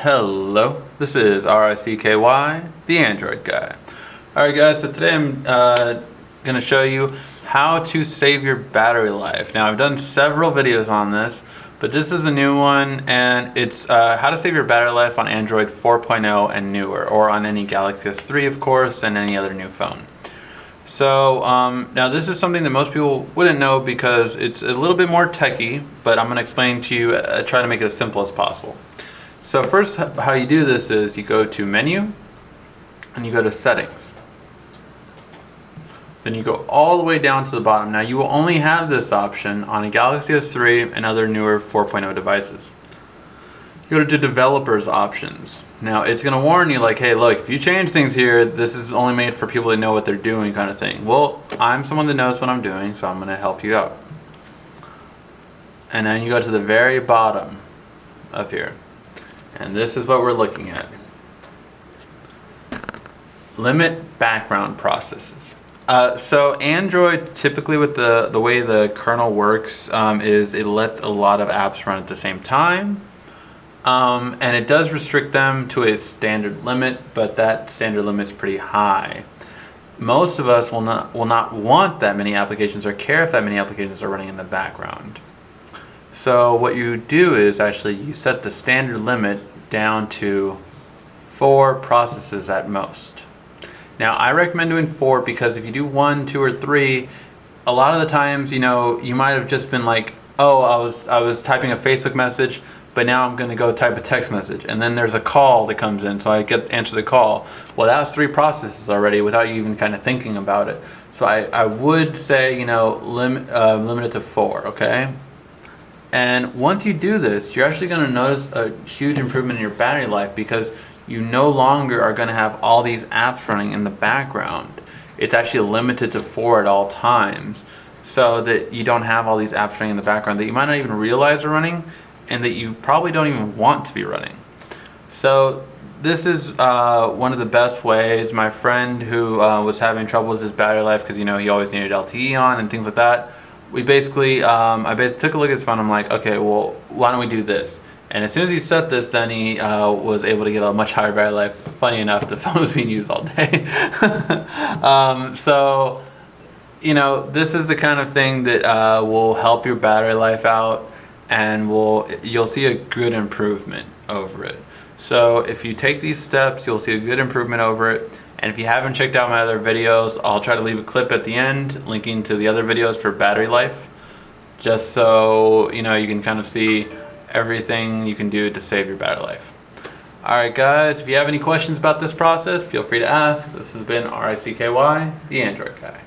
Hello, this is RICKY, the Android guy. Alright guys, so today I'm going to show you how to save your battery life. Now I've done several videos on this, but this is a new one, and it's how to save your battery life on Android 4.0 and newer, or on any Galaxy S3 of course, and any other new phone. So now this is something that most people wouldn't know because it's a little bit more techy, but I'm going to explain to you, try to make it as simple as possible. So first, how you do this is you go to Menu, and you go to Settings. Then you go all the way down to the bottom. Now you will only have this option on a Galaxy S3 and other newer 4.0 devices. You go to Developers Options. Now it's going to warn you like, hey look, if you change things here, this is only made for people that know what they're doing kind of thing. Well, I'm someone that knows what I'm doing, so I'm going to help you out. And then you go to the very bottom of here. And this is what we're looking at. Limit background processes. So Android, typically with the way the kernel works, is it lets a lot of apps run at the same time. And it does restrict them to a standard limit, but that standard limit is pretty high. Most of us will not want that many applications or care if that many applications are running in the background. So what you do is actually you set the standard limit down to 4 processes at most. Now I recommend doing 4 because if you do 1, 2, or 3, a lot of the times, you know, you might have just been like, oh, I was typing a Facebook message, but now I'm going to go type a text message, and then there's a call that comes in, so I answer the call. Well, that was 3 processes already without you even kind of thinking about it. So I would say, you know, limit it to 4, okay? And once you do this, you're actually going to notice a huge improvement in your battery life because you no longer are going to have all these apps running in the background. It's actually limited to 4 at all times, so that you don't have all these apps running in the background that you might not even realize are running, and that you probably don't even want to be running. So this is one of the best ways. My friend who was having trouble with his battery life because, you know, he always needed LTE on and things like that, we basically, I basically took a look at his phone. I'm like, okay, well, why don't we do this? And as soon as he set this, then he was able to get a much higher battery life. Funny enough, the phone was being used all day. So, you know, this is the kind of thing that will help your battery life out, and you'll see a good improvement over it. So if you take these steps, you'll see a good improvement over it. And if you haven't checked out my other videos, I'll try to leave a clip at the end linking to the other videos for battery life, just so you know you can kind of see everything you can do to save your battery life. Alright guys, if you have any questions about this process, feel free to ask. This has been RICKY, the Android guy.